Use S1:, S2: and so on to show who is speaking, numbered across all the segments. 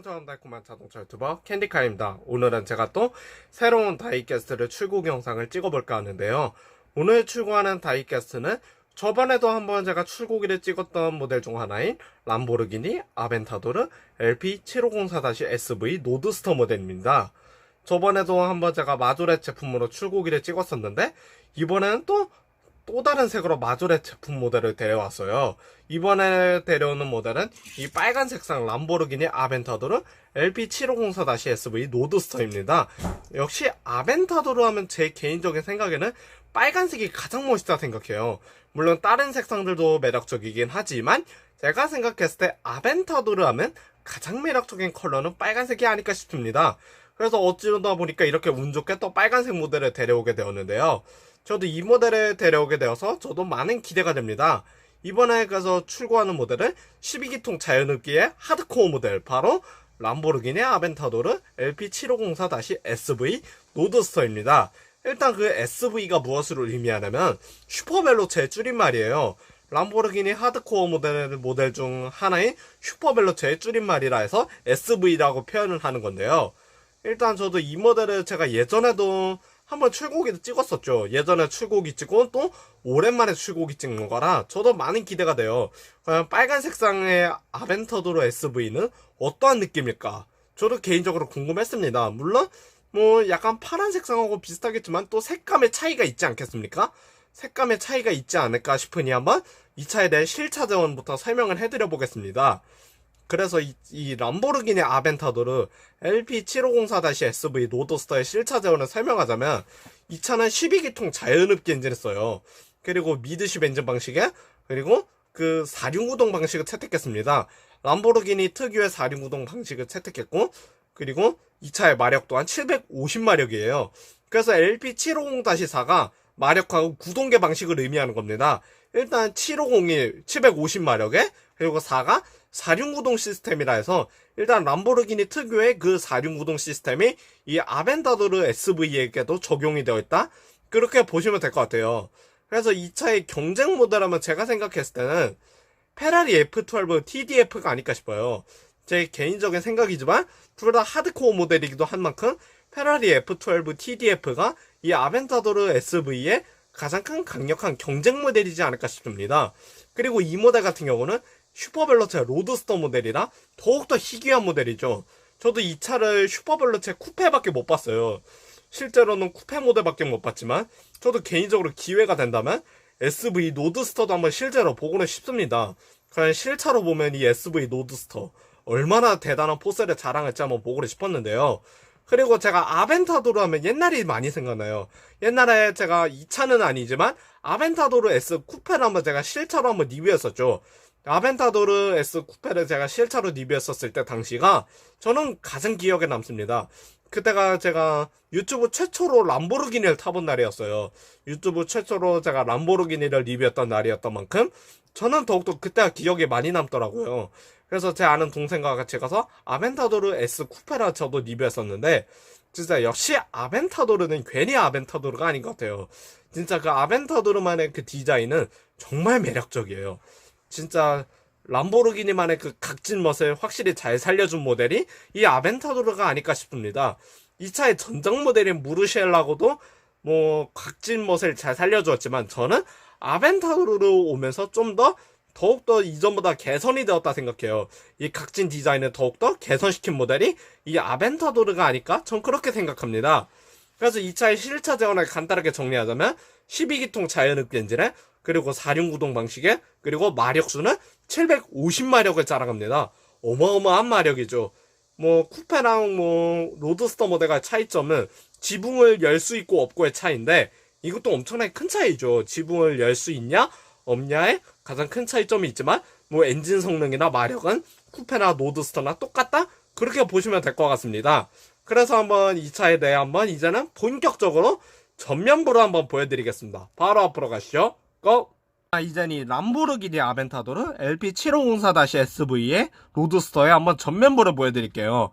S1: 시원처럼 달콤한 자동차 유튜버 캔디카입니다. 오늘은 제가 또 새로운 다이캐스트를 출고 영상을 찍어볼까 하는데요. 오늘 출고하는 다이캐스트는 저번에도 한번 제가 출고기를 찍었던 모델 중 하나인 람보르기니 아벤타도르 LP7504-SV 노드스터 모델입니다. 저번에도 한번 제가 마조렛 제품으로 출고기를 찍었었는데 이번에는 또 다른 색으로 마조렛 제품 모델을 데려왔어요. 이번에 데려오는 모델은 이 빨간 색상 람보르기니 아벤타도르 LP7504-SV 노드스터입니다. 역시 아벤타도르 하면 제 개인적인 생각에는 빨간색이 가장 멋있다 생각해요. 물론 다른 색상들도 매력적이긴 하지만 제가 생각했을 때 아벤타도르 하면 가장 매력적인 컬러는 빨간색이 아닐까 싶습니다. 그래서 어찌다 보니까 이렇게 운 좋게 또 빨간색 모델을 데려오게 되었는데요. 저도 이 모델을 데려오게 되어서 저도 많은 기대가 됩니다. 이번에 그래서 출고하는 모델은 12기통 자연흡기의 하드코어 모델, 바로 람보르기니 아벤타도르 LP7504-SV 노드스터입니다. 일단 그 SV가 무엇을 의미하냐면 슈퍼벨로체의 줄임말이에요. 람보르기니 하드코어 모델 중 하나인 슈퍼벨로체의 줄임말이라 해서 SV라고 표현을 하는 건데요. 일단 저도 이 모델을 제가 예전에도 한번 출고기도 찍었었죠. 예전에 출고기 찍고 또 오랜만에 출고기 찍는 거라 저도 많은 기대가 돼요. 과연 빨간 색상의 아벤타도르 SV는 어떠한 느낌일까? 저도 개인적으로 궁금했습니다. 물론 뭐 약간 파란 색상하고 비슷하겠지만 또 색감의 차이가 있지 않겠습니까? 색감의 차이가 있지 않을까 싶으니 한번 이 차에 대해 실차 재원부터 설명을 해드려 보겠습니다. 그래서 이 람보르기니 아벤타도르 LP7504-SV 노드스터의 실차 재원을 설명하자면 이 차는 12기통 자연흡기 엔진을 써요. 그리고 미드십 엔진 방식에 그리고 그 4륜구동 방식을 채택했습니다. 람보르기니 특유의 4륜구동 방식을 채택했고 그리고 이 차의 마력 또한 750마력이에요. 그래서 LP750-4가 마력하고 구동계 방식을 의미하는 겁니다. 일단 750이 750마력에 그리고 4가 4륜구동 시스템이라 해서 일단 람보르기니 특유의 그 4륜구동 시스템이 이 아벤타도르 SV에게도 적용이 되어 있다, 그렇게 보시면 될 것 같아요. 그래서 이 차의 경쟁 모델하면 제가 생각했을 때는 페라리 F12 TDF가 아닐까 싶어요. 제 개인적인 생각이지만 둘 다 하드코어 모델이기도 한 만큼 페라리 F12 TDF가 이 아벤타도르 SV의 가장 큰 강력한 경쟁 모델이지 않을까 싶습니다. 그리고 이 모델 같은 경우는 슈퍼벨로체 로드스터 모델이라 더욱더 희귀한 모델이죠. 저도 이 차를 슈퍼벨로체 쿠페밖에 못 봤어요. 실제로는 쿠페 모델밖에 못 봤지만 저도 개인적으로 기회가 된다면 SV 노드스터도 한번 실제로 보고는 싶습니다. 과연 실차로 보면 이 SV 노드스터 얼마나 대단한 포스를 자랑할지 한번 보고는 싶었는데요. 그리고 제가 아벤타도르 하면 옛날이 많이 생각나요. 옛날에 제가 이 차는 아니지만 아벤타도르 S 쿠페를 한번 제가 실차로 한번 리뷰했었죠. 아벤타도르 S 쿠페를 제가 실차로 리뷰했었을 때 당시가 저는 가장 기억에 남습니다. 그때가 제가 유튜브 최초로 람보르기니를 타본 날이었어요. 유튜브 최초로 제가 람보르기니를 리뷰했던 날이었던 만큼 저는 더욱더 그때가 기억에 많이 남더라고요. 그래서 제 아는 동생과 같이 가서 아벤타도르 S 쿠페라 저도 리뷰했었는데 진짜 역시 아벤타도르는 괜히 아벤타도르가 아닌 것 같아요. 진짜 그 아벤타도르만의 그 디자인은 정말 매력적이에요. 진짜 람보르기니만의 그 각진 멋을 확실히 잘 살려준 모델이 이 아벤타도르가 아닐까 싶습니다. 이 차의 전장 모델인 무르시엘라고도 뭐 각진 멋을 잘 살려주었지만 저는 아벤타도르로 오면서 좀 더욱더 이전보다 개선이 되었다 생각해요. 이 각진 디자인을 더욱더 개선시킨 모델이 이 아벤타도르가 아닐까? 전 그렇게 생각합니다. 그래서 이 차의 실차 재원을 간단하게 정리하자면 12기통 자연흡기 엔진에 그리고 4륜구동 방식에 그리고 마력수는 750마력을 자랑합니다. 어마어마한 마력이죠. 뭐 쿠페랑 뭐 로드스터 모델의 차이점은 지붕을 열 수 있고 없고의 차이인데 이것도 엄청나게 큰 차이죠. 지붕을 열 수 있냐 없냐의 가장 큰 차이점이 있지만 뭐 엔진 성능이나 마력은 쿠페나 로드스터나 똑같다? 그렇게 보시면 될 것 같습니다. 그래서 한번 이 차에 대해 한번 이제는 본격적으로 전면부로 한번 보여드리겠습니다. 바로 앞으로 가시죠. 고! 이제는 이 람보르기니 아벤타도르 LP7504-SV의 로드스터에 한번 전면부를 보여드릴게요.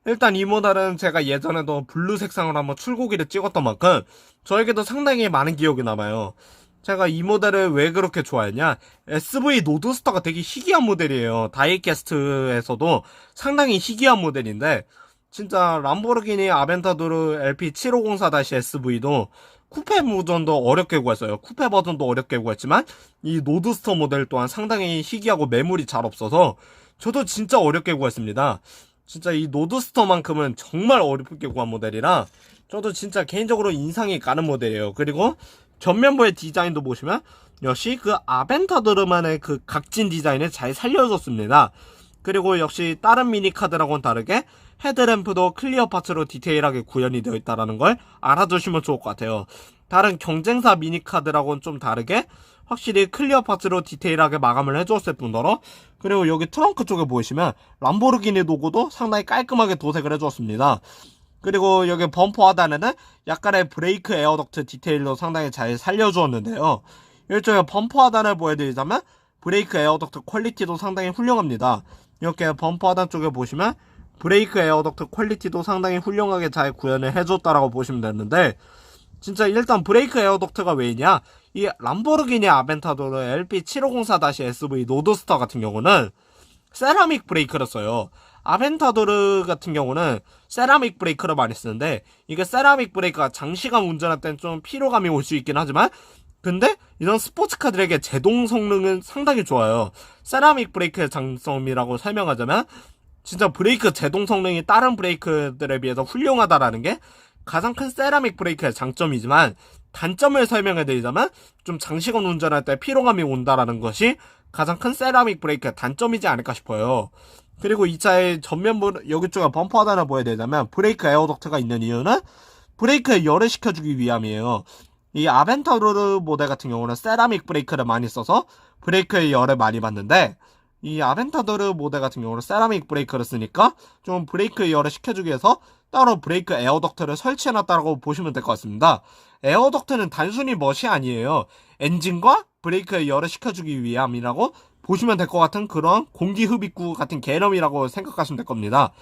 S1: 일단 이 모델은 제가 예전에도 블루 색상으로 한번 출고기를 찍었던 만큼 저에게도 상당히 많은 기억이 남아요. 제가 이 모델을 왜 그렇게 좋아했냐, SV 노드스터가 되게 희귀한 모델이에요. 다이캐스트에서도 상당히 희귀한 모델인데, 진짜 람보르기니 아벤타도르 LP7504-SV도 쿠페 버전도 어렵게 구했어요. 쿠페 버전도 어렵게 구했지만 이 노드스터 모델 또한 상당히 희귀하고 매물이 잘 없어서 저도 진짜 어렵게 구했습니다. 진짜 이 노드스터만큼은 정말 어렵게 구한 모델이라 저도 진짜 개인적으로 인상이 가는 모델이에요. 그리고 전면부의 디자인도 보시면 역시 그 아벤타도르만의 그 각진 디자인을 잘 살려줬습니다. 그리고 역시 다른 미니카드랑은 다르게 헤드램프도 클리어 파츠로 디테일하게 구현이 되어 있다는 걸 알아두시면 좋을 것 같아요. 다른 경쟁사 미니카드랑은 좀 다르게 확실히 클리어 파츠로 디테일하게 마감을 해주었을 뿐더러, 그리고 여기 트렁크 쪽에 보시면 람보르기니 로고도 상당히 깔끔하게 도색을 해주었습니다. 그리고 여기 범퍼 하단에는 약간의 브레이크 에어덕트 디테일로 상당히 잘 살려주었는데요. 일종의 범퍼 하단을 보여드리자면 브레이크 에어덕트 퀄리티도 상당히 훌륭합니다. 이렇게 범퍼 하단 쪽에 보시면 브레이크 에어덕트 퀄리티도 상당히 훌륭하게 잘 구현을 해줬다라고 보시면 되는데, 진짜 일단 브레이크 에어덕트가 왜 있냐, 이 람보르기니 아벤타도르 LP7504-SV 노드스터 같은 경우는 세라믹 브레이크를 써요. 아벤타도르 같은 경우는 세라믹 브레이크를 많이 쓰는데, 이게 세라믹 브레이크가 장시간 운전할 땐 좀 피로감이 올 수 있긴 하지만, 근데 이런 스포츠카들에게 제동 성능은 상당히 좋아요. 세라믹 브레이크의 장점이라고 설명하자면 진짜 브레이크 제동 성능이 다른 브레이크들에 비해서 훌륭하다라는 게 가장 큰 세라믹 브레이크의 장점이지만, 단점을 설명해드리자면 좀 장시간 운전할 때 피로감이 온다라는 것이 가장 큰 세라믹 브레이크의 단점이지 않을까 싶어요. 그리고 이 차의 전면부 여기 쪽에 범퍼 하나를 보여드리자면 브레이크 에어덕트가 있는 이유는 브레이크에 열을 식혀주기 위함이에요. 이 아벤타도르 모델 같은 경우는 세라믹 브레이크를 많이 써서 브레이크에 열을 많이 받는데, 이 아벤타도르 모델 같은 경우는 세라믹 브레이크를 쓰니까 좀 브레이크에 열을 식혀주기 위해서 따로 브레이크 에어덕트를 설치해놨다고 보시면 될 것 같습니다. 에어덕트는 단순히 멋이 아니에요. 엔진과 브레이크에 열을 식혀주기 위함이라고 보시면 될 것 같은 그런 공기 흡입구 같은 개념이라고 생각하시면 될 겁니다.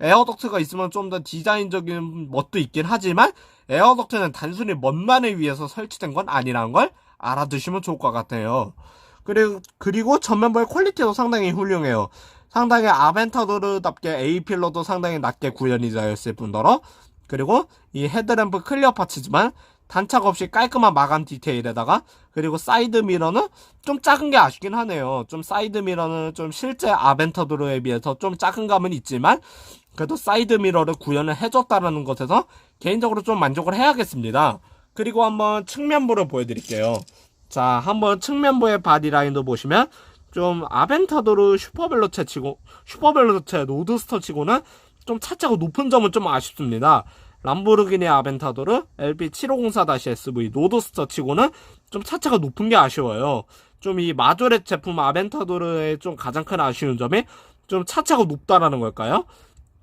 S1: 에어덕트가 있으면 좀 더 디자인적인 멋도 있긴 하지만 에어덕트는 단순히 멋만을 위해서 설치된 건 아니라는 걸 알아두시면 좋을 것 같아요. 그리고 전면부의 퀄리티도 상당히 훌륭해요. 상당히 아벤타도르답게 A필러도 상당히 낮게 구현이 되어 있을 뿐더러, 그리고 이 헤드램프 클리어 파츠지만 단착 없이 깔끔한 마감 디테일에다가, 그리고 사이드 미러는 좀 작은 게 아쉽긴 하네요. 좀 사이드 미러는 좀 실제 아벤타도르에 비해서 좀 작은 감은 있지만 그래도 사이드 미러를 구현을 해줬다는 것에서 개인적으로 좀 만족을 해야겠습니다. 그리고 한번 측면부를 보여드릴게요. 자, 한번 측면부의 바디라인도 보시면 좀 아벤타도르 슈퍼벨로체 로드스터 치고는 좀 차체가 높은 점은 좀 아쉽습니다. 람보르기니 아벤타도르 LP7504-SV 노드스터 치고는 좀 차체가 높은 게 아쉬워요. 좀 이 마조렛 제품 아벤타도르의 좀 가장 큰 아쉬운 점이 좀 차체가 높다라는 걸까요?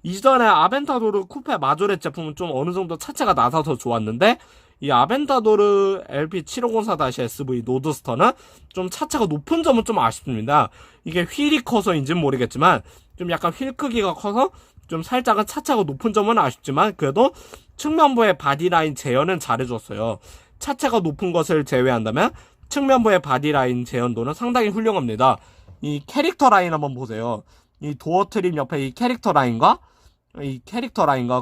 S1: 이전에 아벤타도르 쿠페 마조렛 제품은 좀 어느 정도 차체가 낮아서 좋았는데, 이 아벤타도르 LP7504-SV 노드스터는 좀 차체가 높은 점은 좀 아쉽습니다. 이게 휠이 커서인지는 모르겠지만 좀 약간 휠 크기가 커서 좀 살짝은 차체가 높은 점은 아쉽지만 그래도 측면부의 바디라인 재현은 잘해줬어요. 차체가 높은 것을 제외한다면 측면부의 바디라인 재현도는 상당히 훌륭합니다. 이 캐릭터 라인 한번 보세요. 이 도어 트림 옆에 이 캐릭터 라인과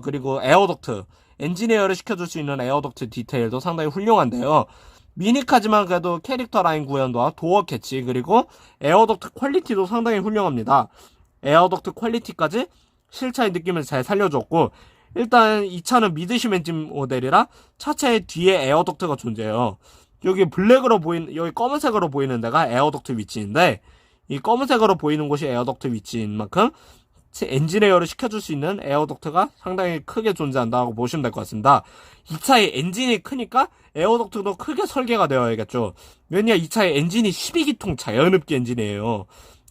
S1: 그리고 에어덕트, 엔진 에어를 시켜줄 수 있는 에어덕트 디테일도 상당히 훌륭한데요. 미니카지만 그래도 캐릭터 라인 구현도와 도어 캐치 그리고 에어덕트 퀄리티도 상당히 훌륭합니다. 에어덕트 퀄리티까지 실차의 느낌을 잘 살려줬고, 일단 이 차는 미드심 엔진 모델이라 차체의 뒤에 에어덕트가 존재해요. 여기 여기 검은색으로 보이는 데가 에어덕트 위치인데, 이 검은색으로 보이는 곳이 에어덕트 위치인 만큼 엔진 에어를 식혀줄 수 있는 에어덕트가 상당히 크게 존재한다고 보시면 될 것 같습니다. 이 차의 엔진이 크니까 에어덕트도 크게 설계가 되어야겠죠. 왜냐, 이 차의 엔진이 12기통 자연흡기 엔진이에요.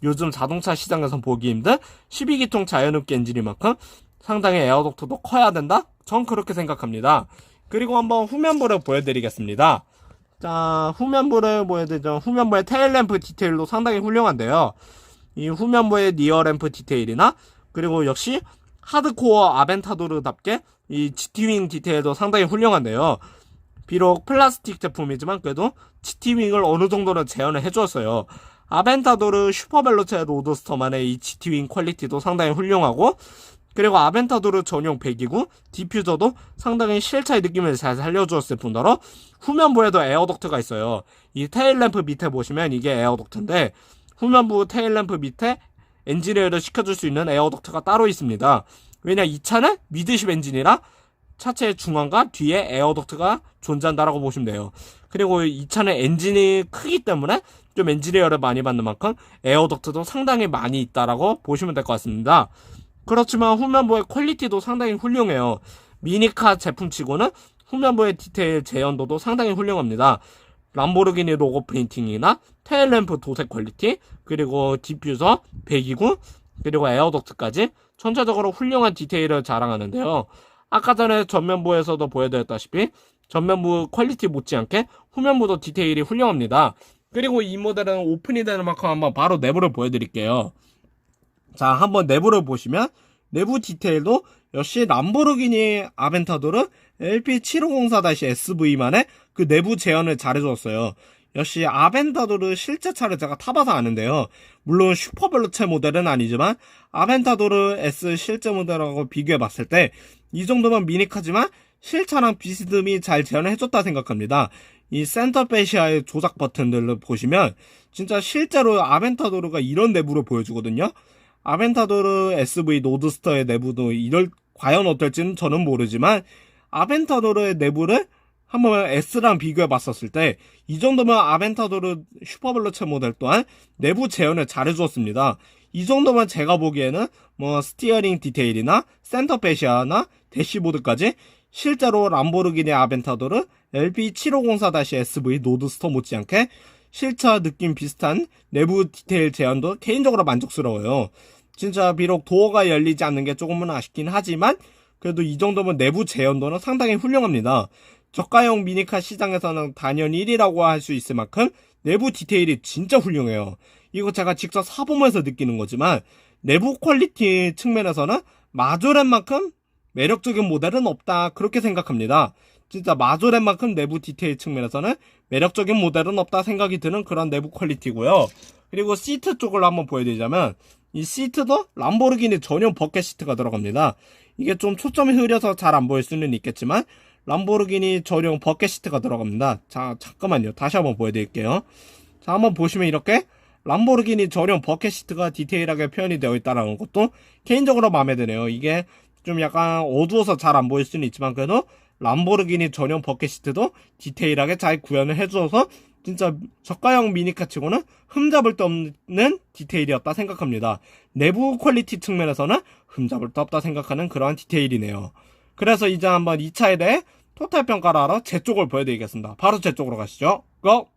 S1: 요즘 자동차 시장에서 보기 힘든 12기통 자연흡기 엔진인 만큼 상당히 에어덕트도 커야 된다? 전 그렇게 생각합니다. 그리고 한번 후면부를 보여드리겠습니다. 자, 후면부를 보여드리죠. 후면부의 테일램프 디테일도 상당히 훌륭한데요. 이 후면부의 리어램프 디테일이나 그리고 역시 하드코어 아벤타도르답게 이 GT윙 디테일도 상당히 훌륭한데요. 비록 플라스틱 제품이지만 그래도 GT윙을 어느 정도는 재현을 해주었어요. 아벤타도르 슈퍼벨로체 로드스터만의 이 GT윙 퀄리티도 상당히 훌륭하고, 그리고 아벤타도르 전용 배기구 디퓨저도 상당히 실차의 느낌을 잘 살려주었을 뿐더러 후면부에도 에어덕트가 있어요. 이 테일램프 밑에 보시면 이게 에어덕트인데, 후면부 테일램프 밑에 엔진오일을 시켜줄 수 있는 에어덕트가 따로 있습니다. 왜냐, 이 차는 미드십 엔진이라 차체의 중앙과 뒤에 에어덕트가 존재한다라고 보시면 돼요. 그리고 이 차는 엔진이 크기 때문에 좀 엔진오일을 많이 받는 만큼 에어덕트도 상당히 많이 있다라고 보시면 될 것 같습니다. 그렇지만 후면부의 퀄리티도 상당히 훌륭해요. 미니카 제품치고는 후면부의 디테일 재현도도 상당히 훌륭합니다. 람보르기니 로고 프린팅이나 테일램프 도색 퀄리티, 그리고 디퓨저, 배기구, 그리고 에어덕트까지 전체적으로 훌륭한 디테일을 자랑하는데요. 아까 전에 전면부에서도 보여드렸다시피 전면부 퀄리티 못지않게 후면부도 디테일이 훌륭합니다. 그리고 이 모델은 오픈이 되는 만큼 한번 바로 내부를 보여드릴게요. 자, 한번 내부를 보시면 내부 디테일도 역시 람보르기니 아벤타도르 LP7504-SV만의 그 내부 재현을 잘해줬어요. 역시 아벤타도르 실제 차를 제가 타봐서 아는데요. 물론 슈퍼벨로체 모델은 아니지만 아벤타도르 S 실제 모델하고 비교해봤을 때 이 정도면 미니카지만 실차랑 비스듬히 잘 재현을 해줬다 생각합니다. 이 센터 페시아의 조작 버튼들을 보시면 진짜 실제로 아벤타도르가 이런 내부를 보여주거든요. 아벤타도르 SV 로드스터의 내부도 과연 어떨지는 저는 모르지만 아벤타도르의 내부를 한번 S랑 비교해 봤었을 때 이 정도면 아벤타도르 슈퍼벨로체 모델 또한 내부 재현을 잘해주었습니다. 이 정도면 제가 보기에는 뭐 스티어링 디테일이나 센터 페시아나 대시보드까지 실제로 람보르기니 아벤타도르 LP7504-SV 로드스터 못지않게 실차 느낌 비슷한 내부 디테일 재현도 개인적으로 만족스러워요. 진짜 비록 도어가 열리지 않는 게 조금은 아쉽긴 하지만 그래도 이 정도면 내부 재현도는 상당히 훌륭합니다. 저가형 미니카 시장에서는 단연 1위라고 할 수 있을 만큼 내부 디테일이 진짜 훌륭해요. 이거 제가 직접 사보면서 느끼는 거지만 내부 퀄리티 측면에서는 마조렌만큼 매력적인 모델은 없다, 그렇게 생각합니다. 진짜 마조렌만큼 내부 디테일 측면에서는 매력적인 모델은 없다 생각이 드는 그런 내부 퀄리티고요. 그리고 시트 쪽을 한번 보여드리자면 이 시트도 람보르기니 전용 버켓 시트가 들어갑니다. 이게 좀 초점이 흐려서 잘 안 보일 수는 있겠지만 람보르기니 전용 버켓 시트가 들어갑니다. 자, 잠깐만요. 다시 한번 보여드릴게요. 자, 한번 보시면 이렇게 람보르기니 전용 버켓 시트가 디테일하게 표현이 되어 있다는 것도 개인적으로 마음에 드네요. 이게 좀 약간 어두워서 잘 안 보일 수는 있지만 그래도 람보르기니 전용 버켓 시트도 디테일하게 잘 구현을 해주어서 진짜 저가형 미니카 치고는 흠잡을 데 없는 디테일이었다 생각합니다. 내부 퀄리티 측면에서는 흠잡을 데 없다 생각하는 그러한 디테일이네요. 그래서 이제 한번 이 차에 대해 토탈 평가를 하러 제 쪽을 보여드리겠습니다. 바로 제 쪽으로 가시죠. 고!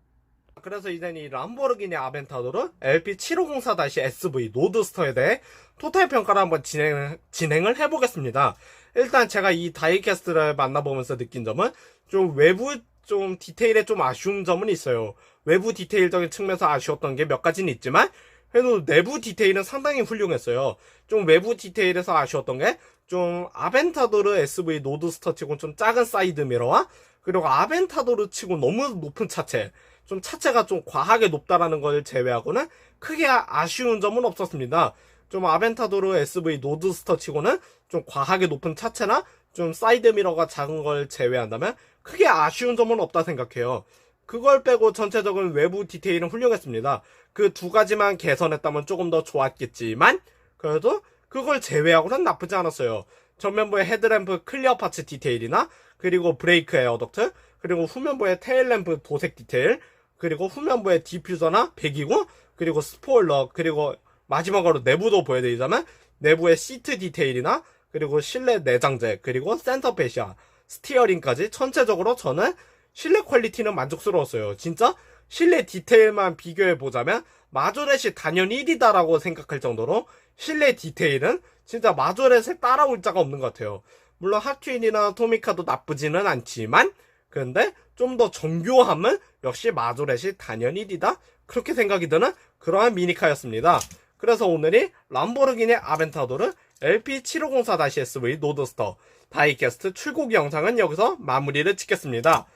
S1: 그래서 이제 이 람보르기니 아벤타도르 LP7504-SV 로드스터에 대해 토탈 평가를 한번 진행을 해보겠습니다. 일단 제가 이 다이캐스트를 만나보면서 느낀 점은 좀 외부 좀 디테일에 좀 아쉬운 점은 있어요. 외부 디테일적인 측면에서 아쉬웠던 게 몇 가지는 있지만 그래도 내부 디테일은 상당히 훌륭했어요. 좀 외부 디테일에서 아쉬웠던 게 좀 아벤타도르 SV 로드스터 치고 좀 작은 사이드 미러와 그리고 아벤타도르 치고 너무 높은 차체, 좀 차체가 좀 과하게 높다라는 걸 제외하고는 크게 아쉬운 점은 없었습니다. 좀 아벤타도르 SV 로드스터 치고는 좀 과하게 높은 차체나 좀 사이드 미러가 작은 걸 제외한다면 크게 아쉬운 점은 없다 생각해요. 그걸 빼고 전체적인 외부 디테일은 훌륭했습니다. 그 두 가지만 개선했다면 조금 더 좋았겠지만 그래도 그걸 제외하고는 나쁘지 않았어요. 전면부의 헤드램프 클리어 파츠 디테일이나 그리고 브레이크 에어덕트, 그리고 후면부의 테일램프 도색 디테일, 그리고 후면부의 디퓨저나 배기구, 그리고 스포일러, 그리고 마지막으로 내부도 보여드리자면 내부의 시트 디테일이나 그리고 실내 내장재, 그리고 센터 페시아, 스티어링까지 전체적으로 저는 실내 퀄리티는 만족스러웠어요. 진짜 실내 디테일만 비교해보자면 마조렛이 단연 1위다라고 생각할 정도로 실내 디테일은 진짜 마조렛에 따라올 자가 없는 것 같아요. 물론 핫휴이나 토미카도 나쁘지는 않지만 그런데 좀 더 정교함은 역시 마조렛이 단연 1위다, 그렇게 생각이 드는 그러한 미니카였습니다. 그래서 오늘이 람보르기니 아벤타도르 LP7504-SV 로드스터 다이캐스트 출고기 영상은 여기서 마무리를 짓겠습니다.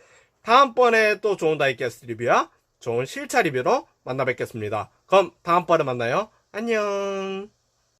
S1: 다음번에 또 좋은 다이캐스트 리뷰와 좋은 실차 리뷰로 만나 뵙겠습니다. 그럼 다음번에 만나요. 안녕.